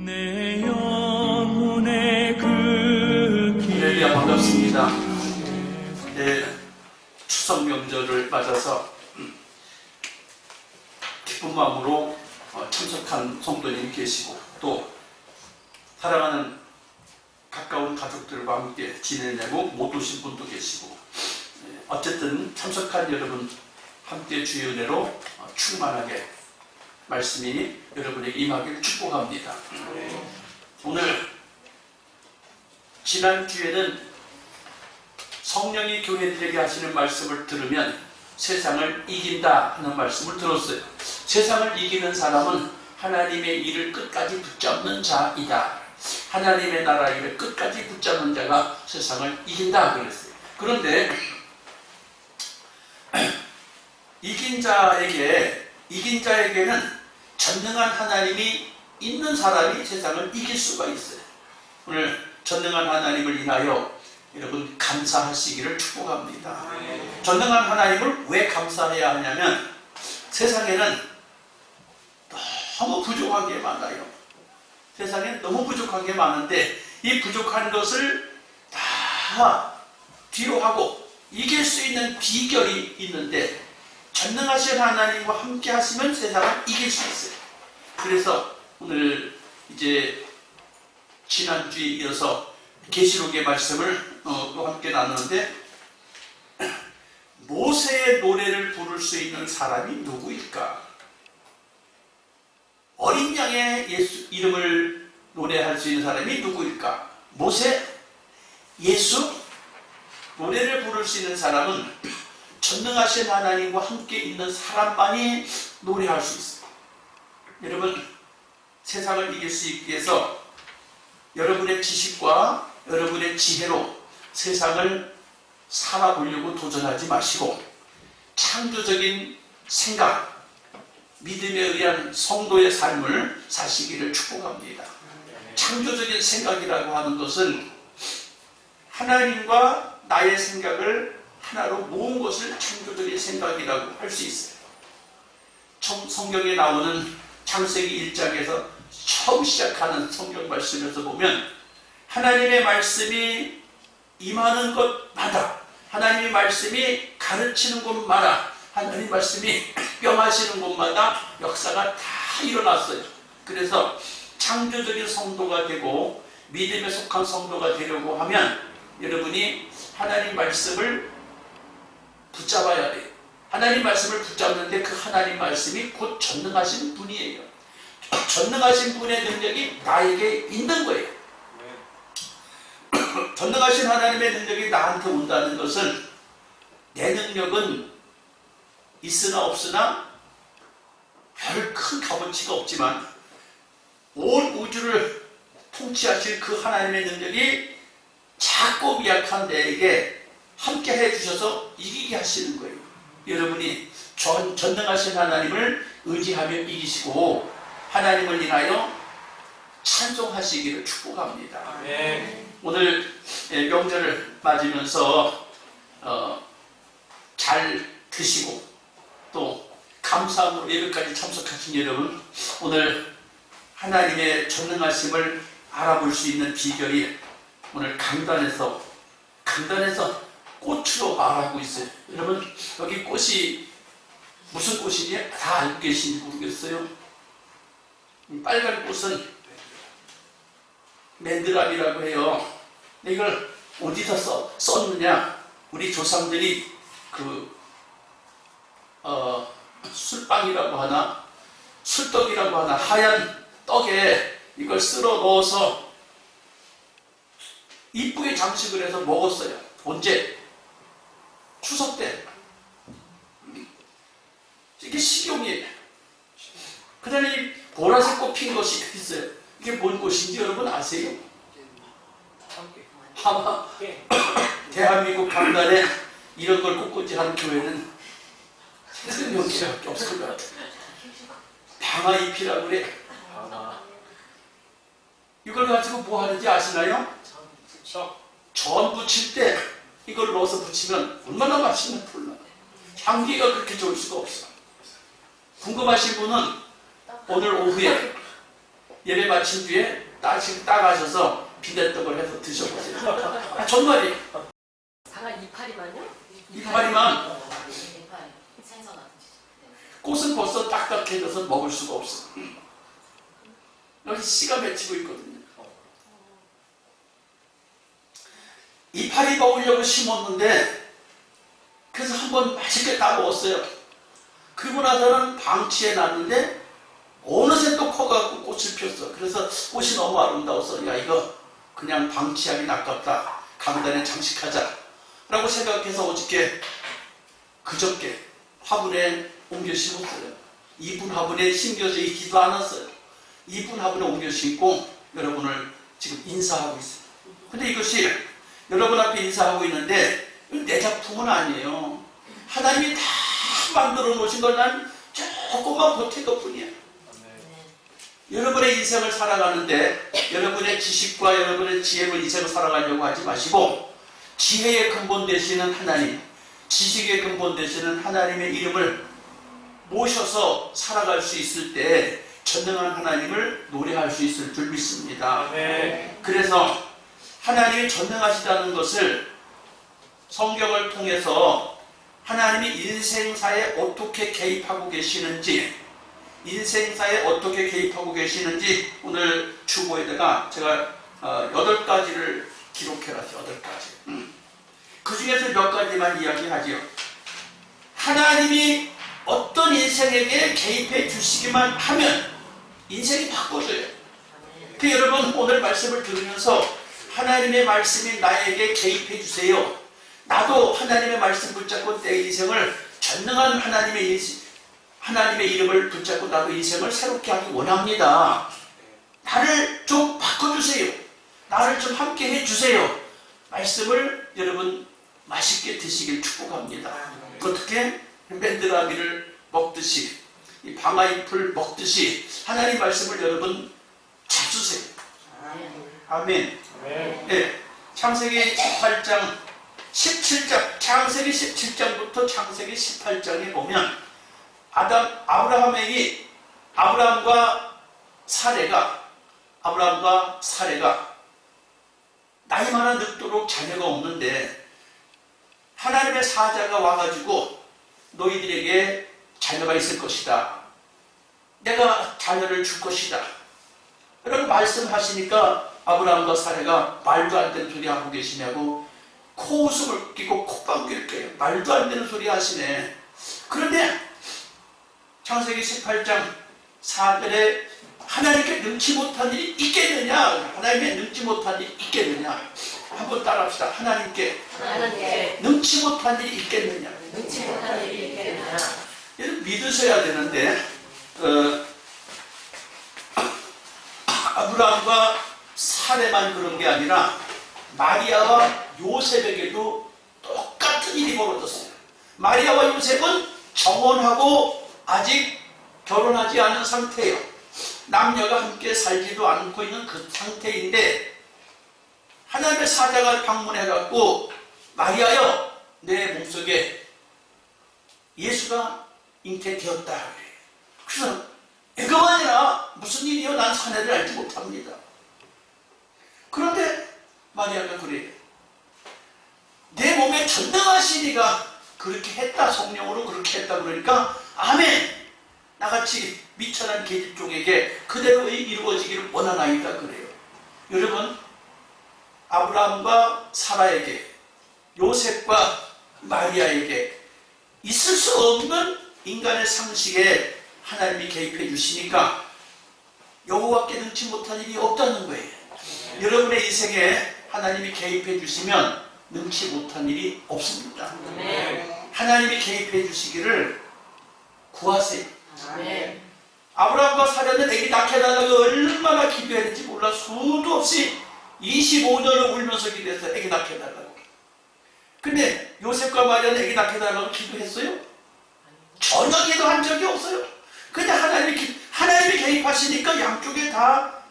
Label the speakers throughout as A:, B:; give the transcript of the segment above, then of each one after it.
A: 내 영혼의 그
B: 할렐루야, 반갑습니다. 네, 추석 명절을 맞아서 기쁜 마음으로 참석한 성도님 계시고, 또 사랑하는 가까운 가족들과 함께 지내려고 못 오신 분도 계시고, 어쨌든 참석한 여러분 함께 주의 은혜로 충만하게 말씀이 여러분에게 임하기를 축복합니다. 오늘 지난주에는 성령이 교회들에게 하시는 말씀을 들으면 세상을 이긴다 하는 말씀을 들었어요. 세상을 이기는 사람은 하나님의 일을 끝까지 붙잡는 자이다. 하나님의 나라 일을 끝까지 붙잡는 자가 세상을 이긴다 그랬어요. 그런데 이긴 자에게는 전능한 하나님이 있는 사람이 세상을 이길 수가 있어요. 오늘 전능한 하나님을 인하여 여러분 감사하시기를 축복합니다. 전능한 하나님을 왜 감사해야 하냐면 세상에는 너무 부족한 게 많아요. 세상에 너무 부족한 게 많은데 이 부족한 것을 다 뒤로 하고 이길 수 있는 비결이 있는데, 전능하신 하나님과 함께 하시면 세상을 이길 수 있어요. 그래서 오늘 이제 지난주에 이어서 계시록의 말씀을 또 함께 나누는데, 모세의 노래를 부를 수 있는 사람이 누구일까? 어린 양의 예수 이름을 노래할 수 있는 사람이 누구일까? 모세, 예수, 노래를 부를 수 있는 사람은 전능하신 하나님과 함께 있는 사람만이 노래할 수 있어요. 여러분, 세상을 이길 수 있기 위해서 여러분의 지식과 여러분의 지혜로 세상을 살아보려고 도전하지 마시고, 창조적인 생각, 믿음에 의한 성도의 삶을 사시기를 축복합니다. 창조적인 생각이라고 하는 것은 하나님과 나의 생각을 하나로 모은 것을 창조적인 생각이라고 할 수 있어요. 성경에 나오는 창세기 1장에서 처음 시작하는 성경 말씀에서 보면 하나님의 말씀이 임하는 곳마다, 하나님의 말씀이 가르치는 곳마다, 하나님의 말씀이 명하시는 곳마다 역사가 다 일어났어요. 그래서 창조적인 성도가 되고 믿음에 속한 성도가 되려고 하면 여러분이 하나님 말씀을 붙잡아야 돼요. 하나님 말씀을 붙잡는데 그 하나님 말씀이 곧 전능하신 분이에요. 전능하신 분의 능력이 나에게 있는 거예요. 전능하신 하나님의 능력이 나한테 온다는 것은 내 능력은 있으나 없으나 별 큰 값어치가 없지만 온 우주를 통치하실 그 하나님의 능력이 작고 미약한 내에게 함께 해주셔서 이기게 하시는 거예요. 여러분이 전능하신 하나님을 의지하며 이기시고 하나님을 인하여 찬송하시기를 축복합니다. 오늘 명절을 맞으면서 잘 드시고 또 감사함으로 예배까지 참석하신 여러분, 오늘 하나님의 전능하심을 알아볼 수 있는 비결이 오늘 강단에서 꽃으로 말하고 있어요. 여러분, 여기 꽃이 무슨 꽃인지 다 알고 계신지 모르겠어요. 빨간 꽃은 맨드랍이라고 해요. 이걸 어디서 썼느냐? 우리 조상들이 술빵이라고 하나, 술떡이라고 하나, 하얀 떡에 이걸 쓸어 넣어서 이쁘게 장식을 해서 먹었어요. 언제? 추석 때. 이게 식용이에요. 그 다음에 보라색 꽃 핀 것이 있어요. 이게 뭔 꽃인지 여러분 아세요? 아마 대한민국 강단에 이런 걸 꽃꽂이 하는 교회는 여기밖에 없을 것 같아요. 방아잎이라고 그래. 이걸 가지고 뭐 하는지 아시나요? 전 부칠 때 이걸 넣어서 부치면 얼마나 맛있는 풀나. 향기가 그렇게 좋을 수가 없어. 궁금하신 분은 오늘 오후에 예배 마친 뒤에 따가셔서 비대떡을 해서 드셔보세요. 정말이에요.
C: 다만 이파리만요?
B: 이파리만.
C: 생선 같은
B: 꽃은 벌써 딱딱해져서 먹을 수가 없어. 여기 씨가 맺히고 있거든요. 이파리 먹으려고 심었는데 그래서 한번 맛있게 따 먹었어요. 그리고 나서는 방치해 놨는데 어느새 또 커갖고 꽃을 폈어. 그래서 꽃이 너무 아름다워서 야 이거 그냥 방치하기 아깝다. 강단에 장식하자 라고 생각해서 그저께 화분에 옮겨 심었어요. 2분 화분에 심겨져 있지도 않았어요. 2분 화분에 옮겨 심고 여러분을 지금 인사하고 있어요. 근데 이것이 여러분 앞에 인사하고 있는데 내 작품은 아니에요. 하나님이 다 만들어 놓으신 걸 난 조금만 보탠 것 뿐이야. 여러분의 인생을 살아가는데 여러분의 지식과 여러분의 지혜로 인생을 살아가려고 하지 마시고 지혜의 근본 되시는 하나님, 지식의 근본 되시는 하나님의 이름을 모셔서 살아갈 수 있을 때 전능한 하나님을 노래할 수 있을 줄 믿습니다. 그래서 하나님이 전능하시다는 것을 성경을 통해서 하나님이 인생사에 어떻게 개입하고 계시는지 오늘 주보에다가 제가 8가지를 기록해놨어요. 8가지. 그 중에서 몇 가지만 이야기하지요. 하나님이 어떤 인생에게 개입해 주시기만 하면 인생이 바꿔져요. 그 여러분 오늘 말씀을 들으면서 하나님의 말씀이 나에게 개입해 주세요. 나도 하나님의 말씀 붙잡고 내 인생을 전능한 하나님의 이름을 붙잡고 나도 인생을 새롭게 하기 원합니다. 나를 좀 바꿔주세요. 나를 좀 함께 해주세요. 말씀을 여러분 맛있게 드시길 축복합니다. 어떻게? 맨드라미를 먹듯이 이 방아잎을 먹듯이 하나님 말씀을 여러분 잡수세요. 아멘. 네, 창세기 18장 17장 창세기 17장부터 창세기 18장에 보면 아브라함과 사레가 나이마나 늙도록 자녀가 없는데 하나님의 사자가 와가지고 너희들에게 자녀가 있을 것이다. 내가 자녀를 줄 것이다. 이렇게 말씀하시니까 아브라함과 사레가 말도 안 되는 소리 하고 계시냐고 코웃음을 끼고 콧방귀를 껴요. 말도 안 되는 소리 하시네. 그런데 창세기 18장 4절에 하나님께 능치 못한 일이 있겠느냐? 하나님의 능치 못한 일이 있겠느냐? 한번 따라합시다. 하나님께 능치 못한 일이 있겠느냐? 여러분 믿으셔야 되는데 아브라함과 사레만 그런 게 아니라 마리아와 요셉에게도 똑같은 일이 벌어졌어요. 마리아와 요셉은 정혼하고 아직 결혼하지 않은 상태예요. 남녀가 함께 살지도 않고 있는 그 상태인데 하나님의 사자가 방문해갖고 마리아여 내 몸속에 예수가 잉태되었다. 그래서 애가 아니라 무슨 일이요? 난 사내를 알지 못합니다. 그런데 마리아가 그래요. 내 몸에 전능하신 이가 그렇게 했다. 성령으로 그렇게 했다. 그러니까 아멘. 나같이 미천한 계집종에게 그대로 이루어지기를 원하나이다. 그래요. 여러분 아브라함과 사라에게 요셉과 마리아에게 있을 수 없는 인간의 상식에 하나님이 개입해 주시니까 여호와께 능치 못한 일이 없다는 거예요. 여러분의 인생에 하나님이 개입해 주시면 능치 못한 일이 없습니다. 하나님이 개입해 주시기를 구하세요. 아브라함과 사라는 애기 낳게 해달라고 얼마나 기도했는지 몰라. 수도 없이 25년을 울면서 기도해서 애기 낳게 해달라고. 근데 요셉과 마리아는 애기 낳게 해달라고 기도했어요? 전혀 기도한 적이 없어요. 그냥 하나님이 개입하시니까 양쪽에 다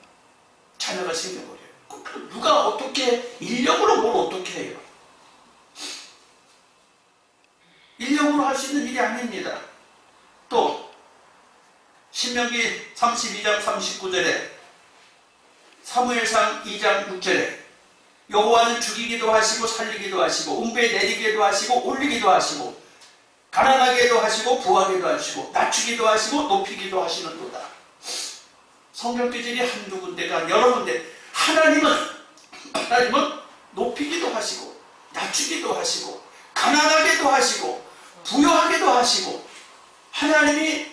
B: 자녀가 생겨버려요. 누가 어떻게 인력으로 뭘 어떻게 해요? 인력으로 할 수 있는 일이 아닙니다. 또 신명기 32장 39절에 사무엘상 2장 6절에 여호와는 죽이기도 하시고 살리기도 하시고 음부에 내리기도 하시고 올리기도 하시고 가난하게도 하시고 부하게도 하시고 낮추기도 하시고 높이기도 하시는도다. 성경 기준이 한두 군데가 여러 군데. 하나님은 높이기도 하시고 낮추기도 하시고 가난하게도 하시고 부여하게도 하시고 하나님이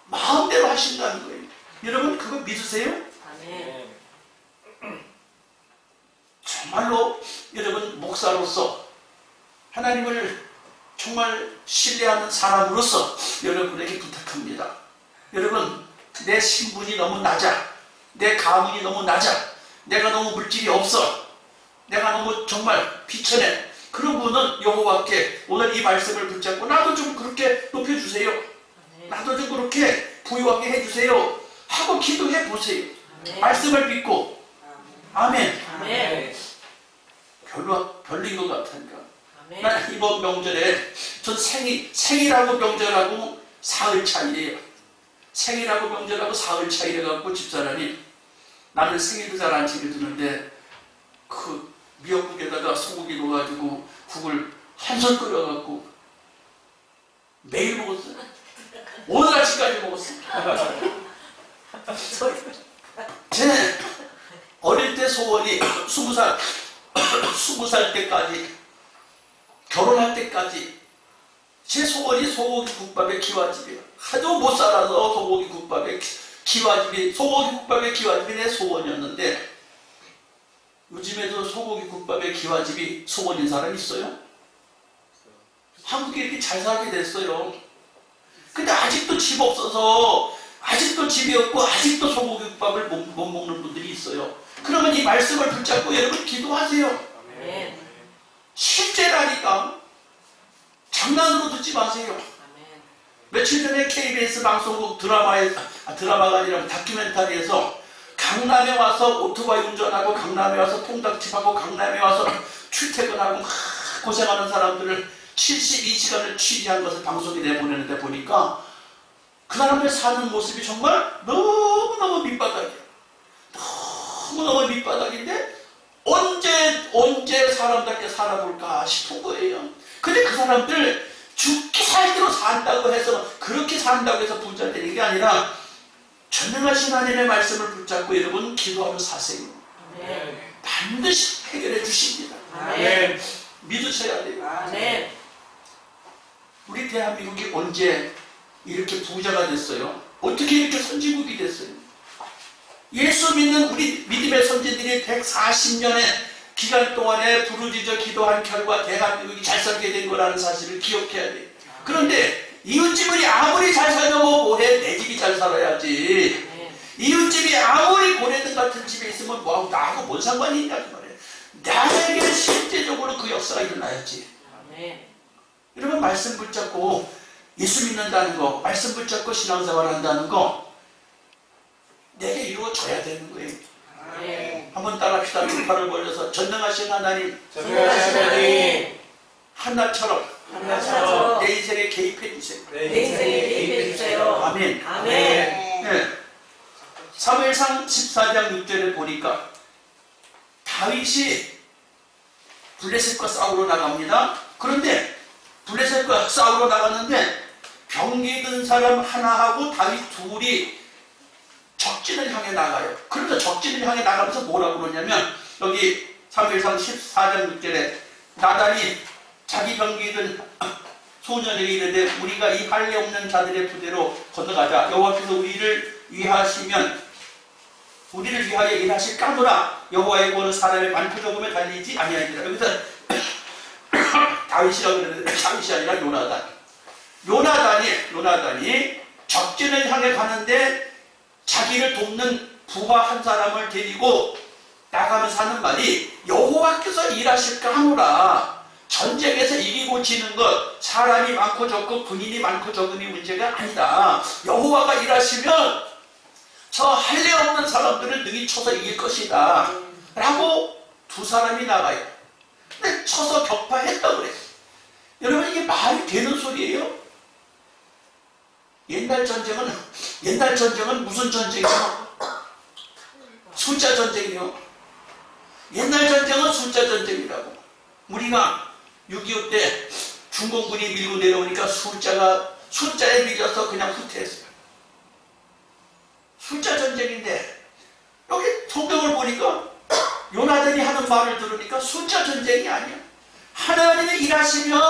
B: 마음대로 하신다는 거예요. 여러분 그거 믿으세요?
C: 아멘.
B: 정말로 여러분 목사로서 하나님을 정말 신뢰하는 사람으로서 여러분에게 부탁합니다. 여러분 내 신분이 너무 낮아, 내 가문이 너무 낮아, 내가 너무 물질이 없어, 내가 너무 정말 비천해, 그런 분은 여호와께 오늘 이 말씀을 붙잡고 나도 좀 그렇게 높여주세요, 나도 좀 그렇게 부유하게 해주세요 하고 기도해 보세요. 말씀을 믿고. 아멘.
C: 아멘.
B: 별로인 것 같으니까.
C: 아멘.
B: 난 이번 명절에 전 생일하고 명절하고 사흘 차이에요. 생일하고 명절하고 사흘 차이래 갖고 집사람이 나는 생일도 잘 안 챙겨주는데 그 미역국에다가 소고기 넣어가지고 국을 한 손 끓여갖고 매일 먹었어요. 오늘 아침까지 먹었어요. 제 어릴 때 소원이 20살 때까지, 결혼할 때까지 제 소원이 소고기 국밥의 기와집이에요. 하도 못 살아서 소고기 국밥의 기와집이 내 소원이었는데 요즘에도 소고기 국밥의 기와집이 소원인 사람 있어요? 한국에 이렇게 잘 살게 됐어요. 근데 아직도 집 없어서, 아직도 집이 없고 아직도 소고기 국밥을 못 먹는 분들이 있어요. 그러면 이 말씀을 붙잡고 여러분 기도하세요.
C: 아멘.
B: 실제라니까. 장난으로 듣지 마세요.
C: 아멘.
B: 며칠 전에 KBS 방송국 드라마가 아니라 다큐멘터리에서 강남에 와서 오토바이 운전하고 강남에 와서 통닭집하고 강남에 와서 출퇴근하고 고생하는 사람들을 72시간을 취재한 것을 방송에 내보내는데 보니까 그 사람들 사는 모습이 정말 너무너무 밑바닥이야. 너무너무 밑바닥인데 언제 사람답게 살아볼까 싶은 거예요. 근데 그 사람들 죽기 살기로 산다고 해서, 그렇게 산다고 해서 부자 되는 게 아니라 전능하신 하나님의 말씀을 붙잡고 여러분 기도하며 사세요.
C: 아멘.
B: 반드시 해결해 주십니다.
C: 아멘.
B: 믿으셔야 돼요.
C: 아멘.
B: 우리 대한민국이 언제 이렇게 부자가 됐어요? 어떻게 이렇게 선진국이 됐어요? 예수 믿는 우리 믿음의 선진들이 140년의 기간 동안에 부르짖어 기도한 결과 대한민국이 잘 살게 된 거라는 사실을 기억해야 돼요. 그런데 이웃집이 아무리 잘 살려고 뭐해? 내 집이 잘 살아야지. 이웃집이 아무리 고래등 같은 집에 있으면 뭐하고 나하고 뭔 상관이 있냐 그 말이에요. 나에게 실제적으로 그 역사가 일어나야지.
C: 아멘.
B: 여러분 말씀 붙잡고 예수 믿는다는 거, 말씀 붙잡고 신앙생활 한다는 거 내게 이루어져야 되는 거예요.
C: 아멘.
B: 한번 따라합시다. 두 팔을 벌려서 전능하신 하나님,
C: 전능하신 하나님,
B: 한나처럼
C: 한나처럼
B: 내 인생에 개입해 주세요.
C: 내 인생에 개입해 주세요.
B: 아멘.
C: 아멘.
B: 네. 사무엘상 14장 6절을 보니까 다윗이 블레셋과 싸우러 나갑니다. 그런데 블레셋과 싸우러 나갔는데 병기 든 사람 하나하고 다윗 둘이 적진을 향해 나가요. 그런데 적진을 향해 나가면서 뭐라고 그러냐면 여기 사무엘상 14장 6절에 나단이 자기 병기 든 소년에게 이르되 우리가 이 할례 없는 자들의 부대로 건너가자. 여호와께서 우리를 위하여 일하실 까노라. 여호와의 구원은 사람의 많고 적음에 달리지 아니하니라. 여기서 다윗이라고 그러는데 다윗이 아니라 요나단이 적진을 향해 가는데 자기를 돕는 부하 한 사람을 데리고 나가면서 하는 말이 여호와께서 일하실까 하노라. 전쟁에서 이기고 지는 것, 사람이 많고 적고 군인이 많고 적음이 문제가 아니다. 여호와가 일하시면 저 할례 없는 사람들을 능히 쳐서 이길 것이다 라고 두 사람이 나가요. 근데 쳐서 격파했다고 그래요. 여러분 이게 말이 되는 소리예요? 옛날 전쟁은 무슨 전쟁이에요? 숫자 전쟁이요. 옛날 전쟁은 숫자 전쟁이라고. 우리가 6.25 때 중공군이 밀고 내려오니까 숫자에 밀려서 그냥 후퇴했어요. 숫자 전쟁인데 여기 성경을 보니까 요나단이 하는 말을 들으니까 숫자 전쟁이 아니야. 하나님이 일하시면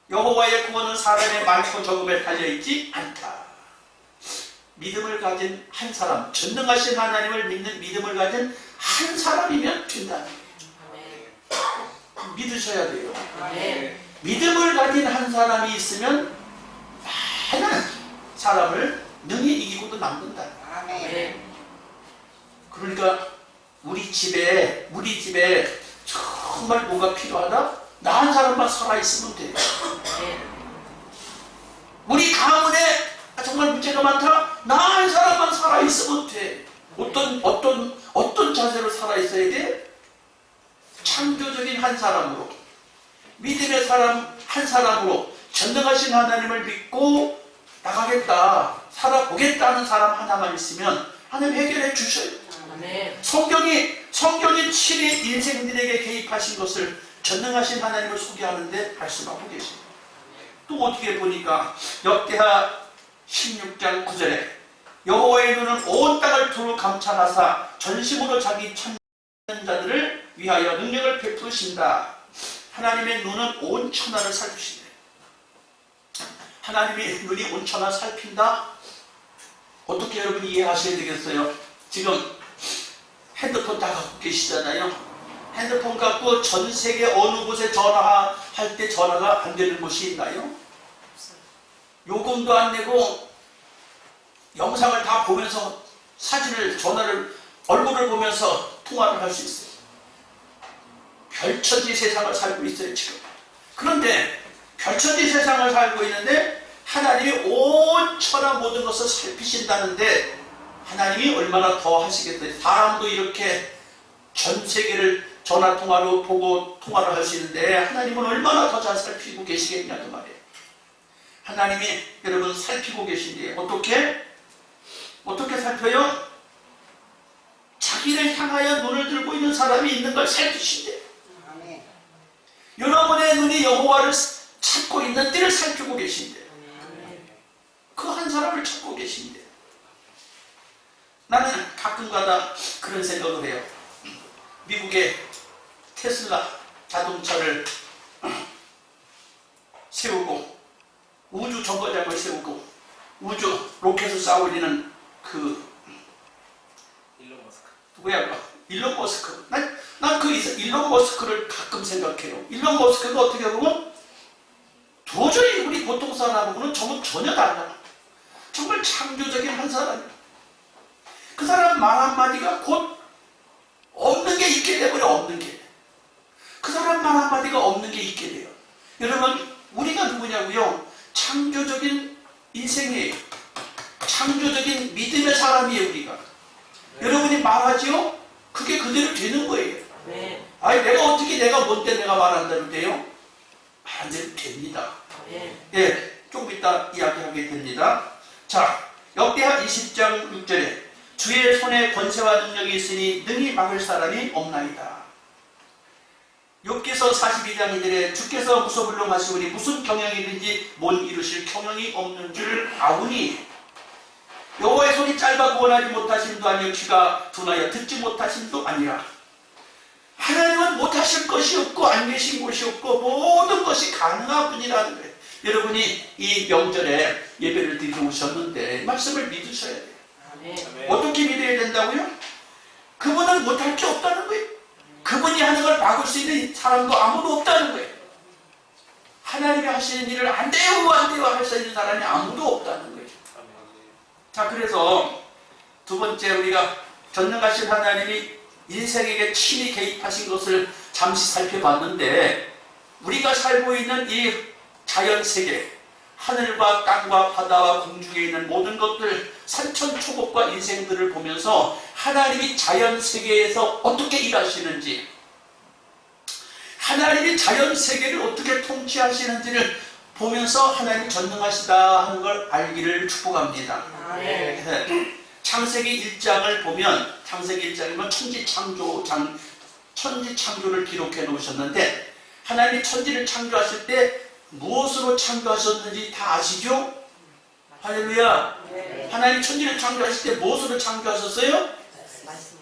B: 여호와의 구원은 사람의 많고 적음에 달려있지 않다. 믿음을 가진 한 사람, 전능하신 하나님을 믿는 믿음을 가진 한 사람이면 된다는 거예요. 믿으셔야 돼요. 믿음을 가진 한 사람이 있으면 많은 사람을 능히 이기고도 남는다. 그러니까 우리 집에 정말 뭐가 필요하다? 나 한 사람만 살아있으면 돼요. 우리 가문에 정말 문제가 많다? 나 한 사람만 살아있으면 돼. 어떤 자세로 살아있어야 돼? 창조적인 한 사람으로, 믿음의 사람 한 사람으로 전능하신 하나님을 믿고 나가겠다, 살아보겠다는 사람 하나만 있으면 하나님 해결해 주셔요. 성경이 친히 인생들에게 개입하신 것을 전능하신 하나님을 소개하는데 말씀하고 계십니다. 또 어떻게 보니까 역대하 16장 9절에 여호와의 눈은 온 땅을 두루 감찰하사 전심으로 자기 찾는 자들을 위하여 능력을 베푸신다. 하나님의 눈은 온 천하를 살피신다. 하나님의 눈이 온 천하 살핀다? 어떻게 여러분이 이해하셔야 되겠어요? 지금 핸드폰 다 갖고 계시잖아요. 핸드폰 갖고 전 세계 어느 곳에 전화할 때 전화가 안 되는 곳이 있나요? 요금도 안 내고 영상을 다 보면서 얼굴을 보면서 통화를 할 수 있어요. 별천지 세상을 살고 있어요, 지금. 그런데 별천지 세상을 살고 있는데 하나님이 온 천하 모든 것을 살피신다는데 하나님이 얼마나 더 하시겠어요? 사람도 이렇게 전 세계를 전화통화로 보고 통화를 할 수 있는데 하나님은 얼마나 더 잘 살피고 계시겠냐 그 말이에요. 하나님이 여러분 살피고 계신데 어떻게 살펴요? 자기를 향하여 눈을 들고 있는 사람이 있는 걸 살피신대. 여러분의 눈이 여호와를 찾고 있는 때를 살피고 계신대. 그 한 사람을 찾고 계신대. 나는 가끔가다 그런 생각을 해요. 미국의 테슬라 자동차를 세우고 우주 정거장을 세우고 우주 로켓을 쌓아 올리는 누구야? 일론 머스크. 난 그 일론 머스크를 가끔 생각해요. 일론 머스크가 어떻게 보면 도저히 우리 보통 사람하고는 전혀 달라. 정말 창조적인 한 사람이야. 그 사람 말 한마디가 곧 없는 게 있게 돼버려. 없는 게. 그 사람 말 한마디가 없는 게 있게 돼요. 여러분 우리가 누구냐고요? 창조적인 인생이에요. 창조적인 믿음의 사람이에요. 우리가. 여러분이 말하지요? 그게 그대로 되는 거예요. 아니 내가 뭔데 내가 말한다는데요? 말 안 되면 됩니다. 예, 조금 이따 이야기하게 됩니다. 자, 역대하 20장 6절에 주의 손에 권세와 능력이 있으니 능히 막을 사람이 없나이다. 욥기서 42장 2절에 주께서 무소불능하시오니 무슨 경영이든지 못 이루실 경영이 없는 줄 아오니 여호와의 손이 짧아 구원하지 못하심도 아니요 귀가 둔하여 듣지 못하심도 아니라 하나님은 못하실 것이 없고 안 계신 곳이 없고 모든 것이 가능한 분이라는 거예요. 여러분이 이 명절에 예배를 드리러 오셨는데 말씀을 믿으셔야 돼요. 어떻게 믿어야 된다고요? 그분은 못할 게 없다는 거예요. 그분이 하는 걸 막을 수 있는 사람도 아무도 없다는 거예요. 하나님이 하시는 일을 안 돼요 할 수 있는 사람이 아무도 없다는 거예요. 자, 그래서 두 번째 우리가 전능하신 하나님이 인생에게 친히 개입하신 것을 잠시 살펴봤는데 우리가 살고 있는 이 자연세계, 하늘과 땅과 바다와 공중에 있는 모든 것들, 산천초목과 인생들을 보면서 하나님이 자연세계에서 어떻게 일하시는지, 하나님이 자연세계를 어떻게 통치하시는지를 보면서 하나님이 전능하시다 하는 걸 알기를 축복합니다. 창세기 1장을 보면 창세기 1장이면 천지 창조를 기록해 놓으셨는데 하나님이 천지를 창조하실 때 무엇으로 창조하셨는지 다 아시죠? 할렐루야.
C: 네.
B: 하나님 천지를 창조하실 때 무엇으로 창조하셨어요?
C: 말씀.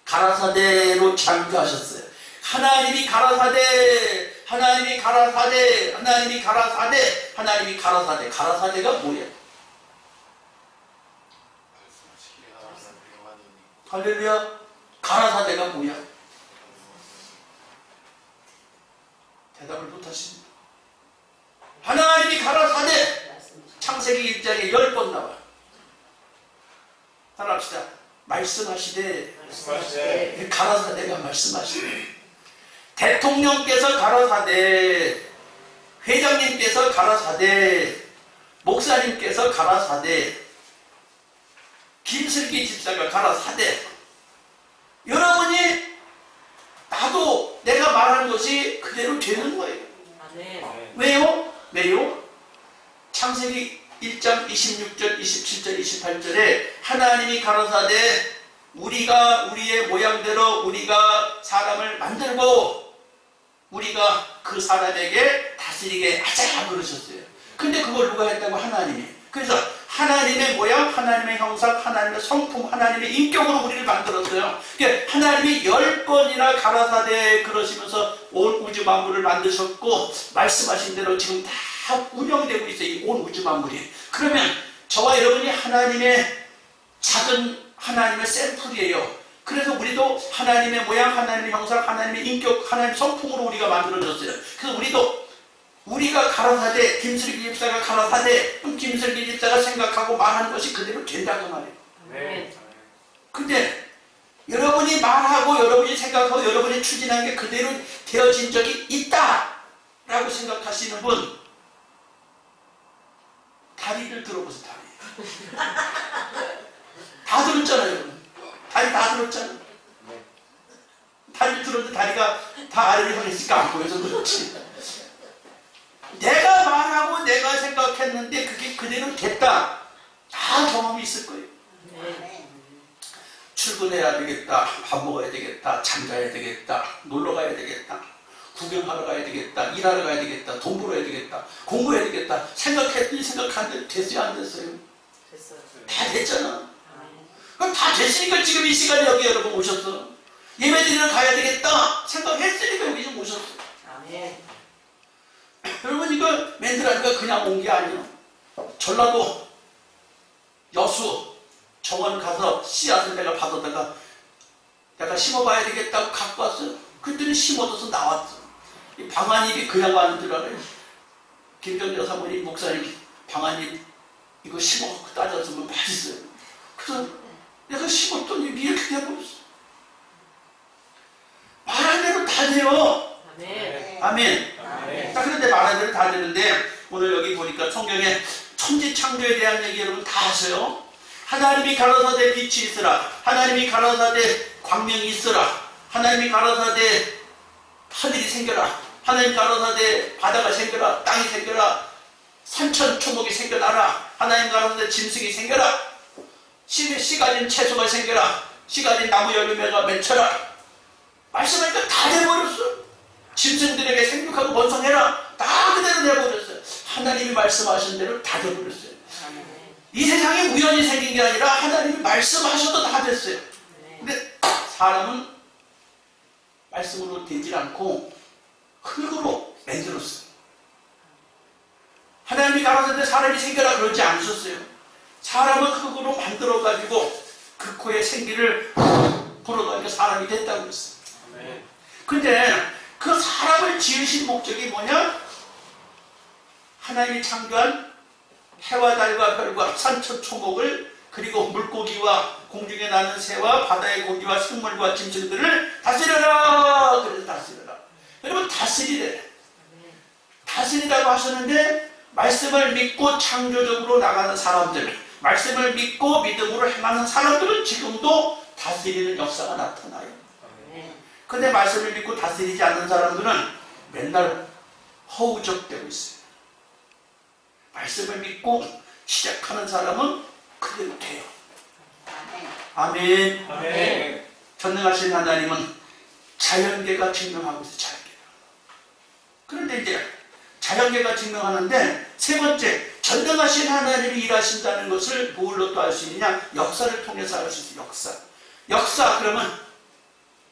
B: 가라사대로 창조하셨어요. 하나님이 가라사대, 하나님이 가라사대, 하나님이 가라사대, 하나님이 가라사대. 가라사대가 뭐예요? 할렐루야. 가라사대가 뭐야? 대답을 못하십니다. 하나님이 가라사대. 창세기 1장에 10번 나와요. 따라합시다. 말씀하시되,
C: 말씀하시되
B: 가라사대가 말씀하시되, 대통령께서 가라사대, 회장님께서 가라사대, 목사님께서 가라사대, 김슬기 집사가 가라사대. 여러분이 나도 내가 말한 것이 그대로 되는 거예요.
C: 아멘.
B: 왜요? 왜요? 창세기 1장 26절, 27절, 28절에 하나님이 가라사대 우리가 우리의 모양대로 우리가 사람을 만들고 우리가 그 사람에게 다스리게 하자 그러셨어요. 근데 그걸 누가 했다고? 하나님이. 그래서 하나님의 모양, 하나님의 형상, 하나님의 성품, 하나님의 인격으로 우리를 만들었어요. 그러니까 하나님이 10번이나 가라사대 그러시면서 온 우주 만물을 만드셨고 말씀하신 대로 지금 다 운영되고 있어요. 이 온 우주 만물이. 그러면 저와 여러분이 하나님의 작은 하나님의 샘플이에요. 그래서 우리도 하나님의 모양, 하나님의 형상, 하나님의 인격, 하나님의 성품으로 우리가 만들어졌어요. 그래서 우리가 가라사대, 김슬기 집사가 가라사대, 김슬기 집사가 생각하고 말하는 것이 그대로 된다고 말해요.
C: 아멘.
B: 근데 여러분이 말하고 여러분이 생각하고 여러분이 추진한 게 그대로 되어진 적이 있다라고 생각하시는 분 다리를 들어보세요. 다 들었잖아요. 여러분. 다리 다 들었잖아요. 다리를 들었는데 다리가 다 아래를 향했으니까 안 보여서 그렇지. 내가 말하고 내가 생각했는데 그게 그대로 됐다. 다 경험이 있을 거예요.
C: 아멘.
B: 출근해야 되겠다. 밥 먹어야 되겠다. 잠자야 되겠다. 놀러 가야 되겠다. 구경하러 가야 되겠다. 일하러 가야 되겠다. 돈 벌어야 되겠다. 공부해야 되겠다. 생각했더니 생각한 대로 됐어요? 안 됐어요?
C: 됐어요.
B: 다 됐잖아.
C: 아멘.
B: 그럼 다 됐으니까 지금 이 시간에 여기 여러분 오셨어. 예배드리러 가야 되겠다. 생각했으니까 여기 좀 오셨어.
C: 아멘.
B: 여러분 이거 맨들하니까 그냥 온 게 아니에요. 전라도 여수 정원 가서 씨앗을 내가 받아다가 내가 심어봐야 되겠다고 갖고 왔어요. 그랬더니 심어둬서 나왔어. 이 방아잎이 그냥 와는 줄 알아요. 김병자 사모님 목사님 방아잎 이거 심어 따졌으면 맛있어요. 그래서 내가 심었더니 이렇게 돼버렸어. 말한 대로 다 돼요.
C: 아멘.
B: 아멘.
C: 아멘.
B: 자, 그런데 말한 대로 다 되는데 오늘 여기 보니까 성경에 천지 창조에 대한 얘기 여러분 다 아세요? 하나님이 가라사대 빛이 있으라. 하나님이 가라사대 광명이 있으라. 하나님이 가라사대 하늘이 생겨라. 하나님 가라사대 바다가 생겨라. 땅이 생겨라. 산천 초목이 생겨나라. 하나님 가라사대 짐승이 생겨라. 씨 가진 채소가 생겨라. 씨 가진 나무 열매가 맺혀라. 말씀하니까 다 돼버렸어. 짐승들에게 생육하고 번성해라. 다 그대로 내버렸어요. 하나님이 말씀하신 대로 다 돼버렸어요. 이 세상이 우연히 생긴 게 아니라 하나님이 말씀하셔도 다 됐어요. 근데 사람은 말씀으로 되질 않고 흙으로 만들었어요. 하나님이 가라사대 사람이 생겨라 그러지 않으셨어요. 사람은 흙으로 만들어가지고 그 코에 생기를 불어가지고 사람이 됐다고 그랬어요. 근데 그 사람을 지으신 목적이 뭐냐? 하나님이 창조한 해와 달과 별과 산천 초목을 그리고 물고기와 공중에 나는 새와 바다의 고기와 생물과 짐승들을 다스려라. 그래서 다스려라. 여러분 다스리래. 다스리라고 하셨는데 말씀을 믿고 창조적으로 나가는 사람들, 말씀을 믿고 믿음으로 행하는 사람들은 지금도 다스리는 역사가 나타나요. 근데 말씀을 믿고 다스리지 않는 사람들은 맨날 허우적대고 있어요. 말씀을 믿고 시작하는 사람은 그대로 돼요. 아멘.
A: 아멘.
B: 전능하신 하나님은 자연계가 증명하고 있어요. 자연계가. 그런데 이제 자연계가 증명하는데 세 번째, 전능하신 하나님이 일하신다는 것을 뭘로 또 알 수 있느냐? 역사를 통해서 알 수 있어요. 역사 그러면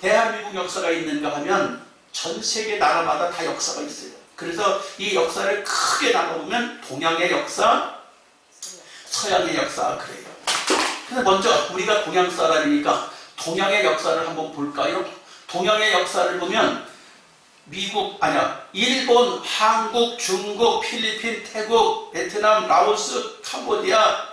B: 대한민국 역사가 있는가 하면 전 세계 나라마다 다 역사가 있어요. 그래서 이 역사를 크게 나눠보면 동양의 역사, 서양의 역사 그래요. 그래서 먼저 우리가 동양 사람이니까 동양의 역사를 한번 볼까요? 동양의 역사를 보면 일본, 한국, 중국, 필리핀, 태국, 베트남, 라오스, 캄보디아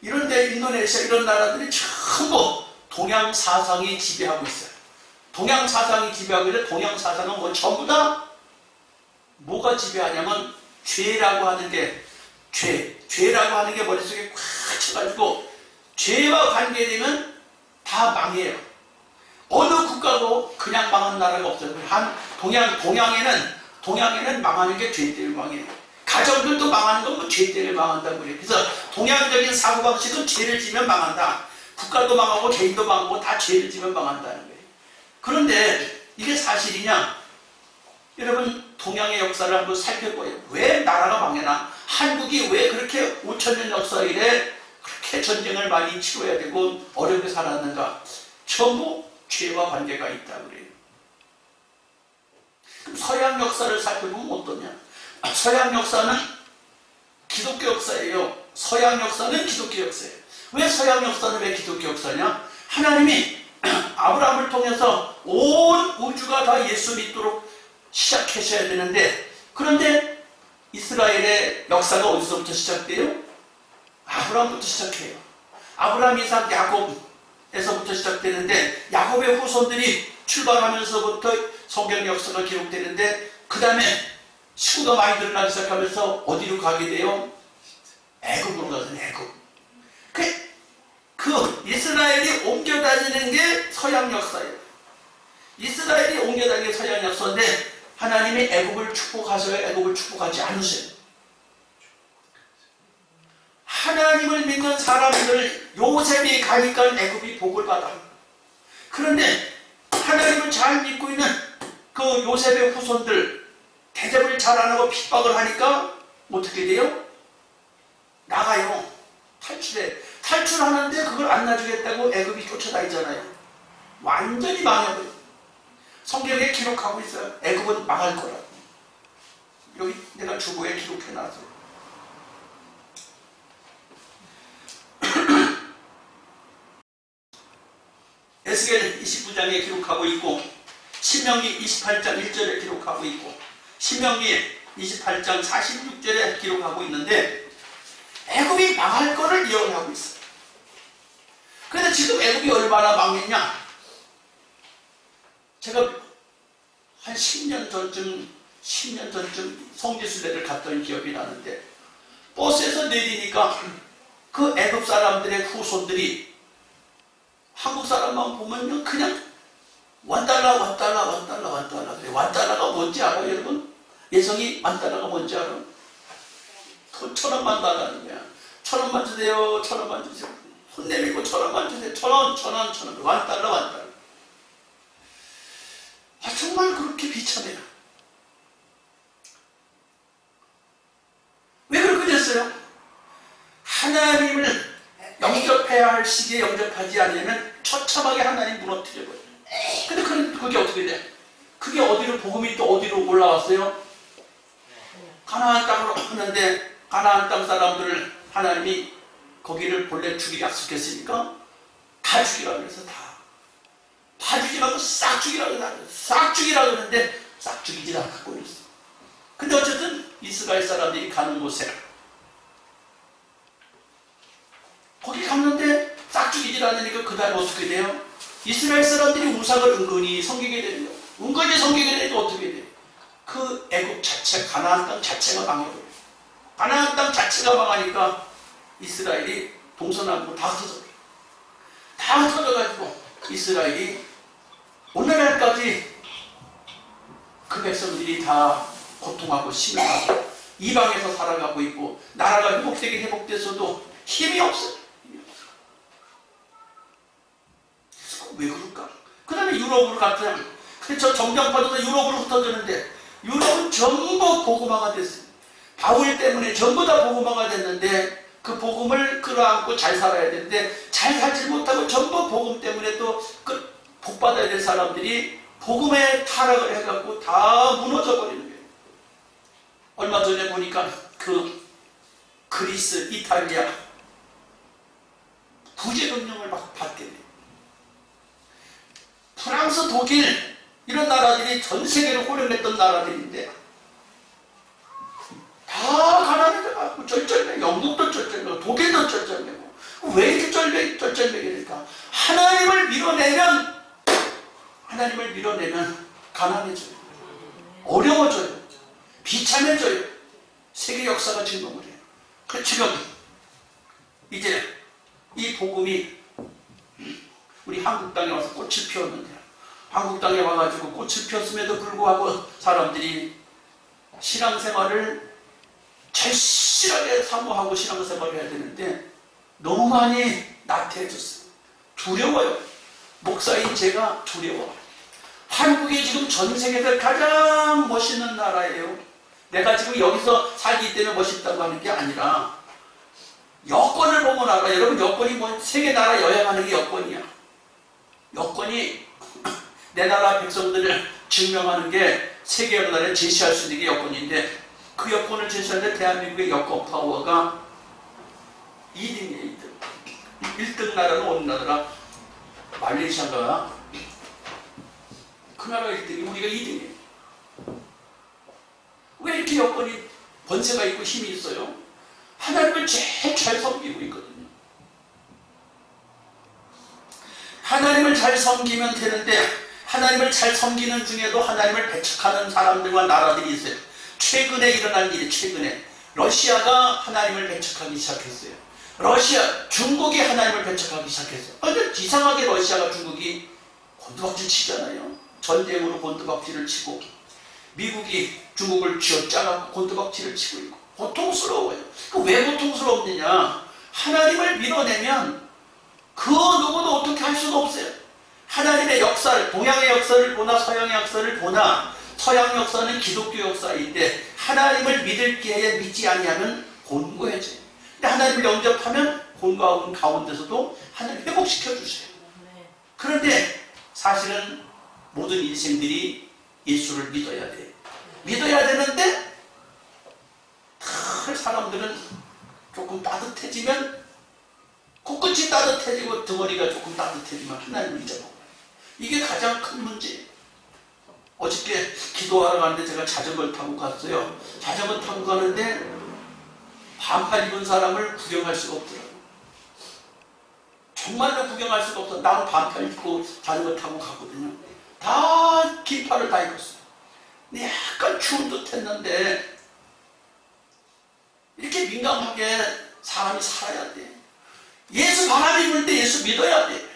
B: 이런데 인도네시아 이런 나라들이 전부 동양 사상이 지배하고 있어요. 동양 사상이 지배하고 있는데 동양 사상은 뭐 전부 다 뭐가 지배하냐면 죄라고 하는 게 죄라고 하는 게 머릿속에 꽉 차가지고 죄와 관계되면 다 망해요. 어느 국가도 그냥 망한 나라가 없어요. 동양에는 망하는 게 죄 때문에 망해요. 가정들도 망하는 건 뭐 죄 때문에 망한다고 그래요. 그래서 동양적인 사고방식은 죄를 지면 망한다. 국가도 망하고 개인도 망하고 다 죄를 지면 망한다는 거예요. 그런데 이게 사실이냐? 여러분 동양의 역사를 한번 살펴봐요. 왜 나라가 망해나? 한국이 왜 그렇게 5,000년 역사 이래 그렇게 전쟁을 많이 치러야 되고 어렵게 살았는가? 전부 죄와 관계가 있다고 그래요. 그럼 서양 역사를 살펴보면 어떠냐? 서양 역사는 기독교 역사예요. 서양 역사는 기독교 역사예요. 왜 서양 역사는 왜 기독교 역사냐? 하나님이 아브라함을 통해서 온 우주가 다 예수 믿도록 시작하셔야 되는데, 그런데 이스라엘의 역사가 어디서부터 시작돼요? 아브라함부터 시작해요. 아브라함, 이삭, 야곱에서부터 시작되는데 야곱의 후손들이 출발하면서부터 성경 역사가 기록되는데, 그 다음에 식구가 많이 늘어나기 시작하면서 어디로 가게 돼요? 애굽으로 가서 애굽. 그 이스라엘이 옮겨 다니는 게 서양 역사예요. 이스라엘이 옮겨 다니는 게 서양 역사인데 하나님이 애굽을 축복하셔야 애굽을 축복하지 않으세요. 하나님을 믿는 사람들 요셉이 가니까 애굽이 복을 받아. 그런데 하나님을 잘 믿고 있는 그 요셉의 후손들 대접을 잘 안 하고 핍박을 하니까 어떻게 돼요? 나가요. 탈출해. 탈출하는데 그걸 안 놔주겠다고 애굽이 쫓아다니잖아요. 완전히 망해버려요. 성경에 기록하고 있어요. 애굽은 망할 거라고. 여기 내가 주보에 기록해놨어요. 에스겔 29장에 기록하고 있고, 신명기 28장 1절에 기록하고 있고, 신명기 28장 46절에 기록하고 있는데 애굽이 망할 거를 예언하고 있어요. 그런데 지금 애굽이 얼마나 망했냐? 제가 한 10년 전쯤 성지순례를 갔던 기억이 나는데, 버스에서 내리니까 그 애굽 사람들의 후손들이 한국 사람만 보면요 그냥 완달라 그래. 완달라가 뭔지 알아요, 여러분? 예성이 완달라가 뭔지 알아? 돈 1,000원만 달라는 거야. 1,000원만 주세요. 1,000원만 주세요. 손 내밀고 1,000원만 주세요. 1,000원. 완달라. 정말 그렇게 비참해요. 왜 그렇게 됐어요? 하나님을 영접해야 할 시기에 영접하지 않으면 처참하게 하나님 무너뜨려버려요. 근데 그게 어떻게 돼? 그게 어디로, 복음이 또 어디로 올라왔어요? 가나안 땅으로 하는데 가나안 땅 사람들을 하나님이 거기를 본래 주기 약속했으니까 다 죽이라고 해서 다 죽이지 말고 싹 죽이라고 그러는데 싹 죽이지 않고 있어. 근데 어쨌든 이스라엘 사람들이 가는 곳에 거기 갔는데 싹 죽이지 않으니까 그 다음에 어떻게 돼요? 이스라엘 사람들이 우상을 은근히 섬기게 되는 거예요. 은근히 섬기게 되니까 어떻게 돼요? 그 애굽 자체, 가나안 땅 자체가 망해버려요. 가나안 땅 자체가 망하니까 이스라엘이 동서남북 다 흩어져요. 다 흩어져가지고 이스라엘이 오늘날까지 그 백성들이 다 고통하고 심해하고 이방에서 살아가고 있고, 나라가 회복되긴 회복돼서도 힘이 없어요. 왜 그럴까? 그 다음에 유럽으로 갔어요. 그래서 정전파도가 유럽으로 흩어졌는데 유럽은 전부 복음화가 됐어요. 바울 때문에 전부 다 복음화가 됐는데 그 복음을 끌어안고 잘 살아야 되는데 잘 살지 못하고 전부 복음 때문에 또 복받아야 될 사람들이 복음에 타락을 해갖고 다 무너져 버리는 거예요. 얼마 전에 보니까 그 그리스, 이탈리아 부재금융을 막 받게 돼요. 프랑스, 독일 이런 나라들이 전 세계를 호령했던 나라들인데 다 가난해져갖고 쩔쩔매, 영국도 쩔쩔매고 독일도 쩔쩔매고 왜 이렇게 쩔쩔매게 될까? 하나님을 밀어내면 가난해져요. 어려워져요. 비참해져요. 세계 역사가 증명을 해요. 그 지금 이제 이 복음이 우리 한국 땅에 와서 꽃을 피웠는데 한국 땅에 와가지고 꽃을 피웠음에도 불구하고 사람들이 신앙생활을 절실하게 사모하고 신앙생활을 해야 되는데 너무 많이 나태해졌어요. 두려워요. 목사인 제가 두려워. 한국이 지금 전 세계에서 가장 멋있는 나라예요. 내가 지금 여기서 살기 때문에 멋있다고 하는 게 아니라 여건을 보면 알아. 여러분 여건이 뭐 세계 나라 여행하는 게 여건이야. 여건이 내 나라 백성들을 증명하는 게 세계 여러 나라에 제시할 수 있는 게 여건인데 그 여건을 제시하는데 대한민국의 여건 파워가 2등이에요. 1등 나라는 어느 나라라? 말레이시아가 그 나라가 1등이 우리가 2등이에요. 왜 이렇게 여건이 번세가 있고 힘이 있어요? 하나님을 제일 잘 섬기고 있거든요. 하나님을 잘 섬기면 되는데 하나님을 잘 섬기는 중에도 하나님을 배척하는 사람들과 나라들이 있어요. 최근에 일어난 일이 최근에 러시아가 하나님을 배척하기 시작했어요. 중국이 하나님을 배척하기 시작했어요. 근데 이상하게 러시아가 중국이 곤두박질 치잖아요. 전쟁으로 곤두박질을 치고 미국이 중국을 쥐어짜고 곤두박질을 치고 있고 고통스러워요. 왜 고통스럽느냐? 하나님을 밀어내면 그 누구도 어떻게 할 수가 없어요. 하나님의 역사를 동양의 역사를 보나 서양의 역사를 보나 서양 역사는 기독교 역사인데 하나님을 믿을 기회에 믿지 아니하면 곤고해져요. 근데 하나님을 영접하면 곤고한 가운데서도 하나님 회복시켜 주세요. 그런데 사실은 모든 인생들이 예수를 믿어야 돼요. 믿어야 되는데 사람들은 조금 따뜻해지면 코끝이 따뜻해지고 덩어리가 조금 따뜻해지면 하나님을 잊어먹어요. 이게 가장 큰 문제예요. 어저께 기도하러 갔는데 제가 자전거를 타고 갔어요. 자전거 타고 가는데 반팔 입은 사람을 구경할 수가 없더라고요. 정말로 구경할 수가 없어. 나는 반팔 입고 자전거 타고 가거든요. 다 긴팔을 다 입었어요. 근데 약간 추운 듯 했는데 이렇게 민감하게 사람이 살아야 돼. 예수 바람이 불 때 예수 믿어야 돼.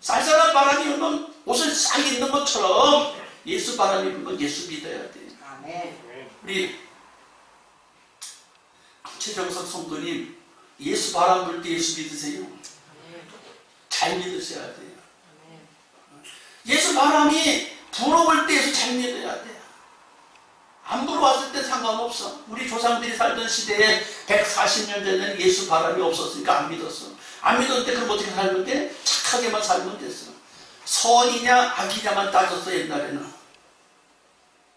B: 쌀쌀한 바람이 불면 옷을 싹 입는 것처럼 예수 바람이 불면 예수 믿어야 돼. 우리 최정석 성도님 예수 바람 불 때 예수 믿으세요. 잘 믿으셔야 돼요. 예수 바람이 불어올 때 예수 잘 믿어야 돼요. 안 불어왔을 때 상관없어. 우리 조상들이 살던 시대에 140년 전에는 예수 바람이 없었으니까 안 믿었어. 안 믿었을 때 그럼 어떻게 살면 돼? 착하게만 살면 됐어. 선이냐 악이냐만 따졌어. 옛날에는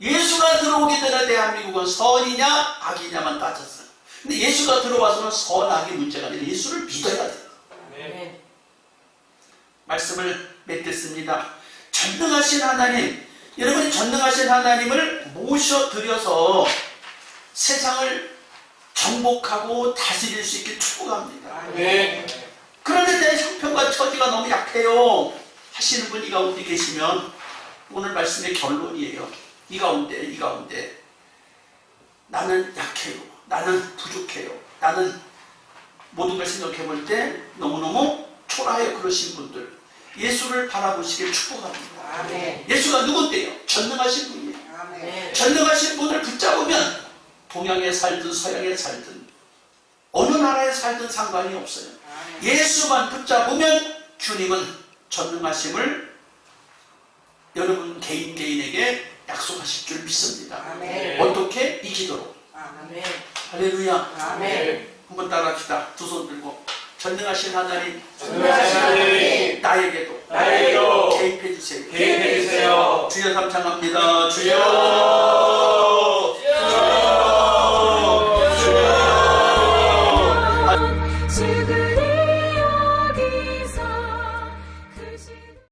B: 예수가 들어오기 전에 대한민국은 선이냐 악이냐만 따졌어. 근데 예수가 들어와서는 선악의 문제가 아니라 예수를 믿어야 돼. 말씀을 맺겠습니다. 전능하신 하나님, 여러분이 전능하신 하나님을 모셔드려서 세상을 정복하고 다스릴 수 있게 축복합니다. 그런데 내 형편과 처지가 너무 약해요 하시는 분 이 가운데 계시면 오늘 말씀의 결론이에요. 이 가운데 나는 약해요. 나는 부족해요. 나는 모든 걸 생각해 볼 때 너무너무 초라해요. 그러신 분들 예수를 바라보시길 축복합니다. 예수가 누군데요? 전능하신 분이에요. 전능하신 분을 붙잡으면 동양에 살든 서양에 살든 어느 나라에 살든 상관이 없어요. 예수만 붙잡으면 주님은 전능하심을 여러분 개인에게 약속하실 줄 믿습니다.
C: 아멘.
B: 어떻게? 이 기도로.
C: 아멘.
B: 할렐루야.
C: 아멘.
B: 한번 따라합시다. 두 손 들고. 전능하신 하나님,
D: 전능하신 하나님,
B: 나에게도
D: 나에게도
B: 개입해 주세요.
D: 개입해 주세요.
B: 주여 삼창합니다. 주여.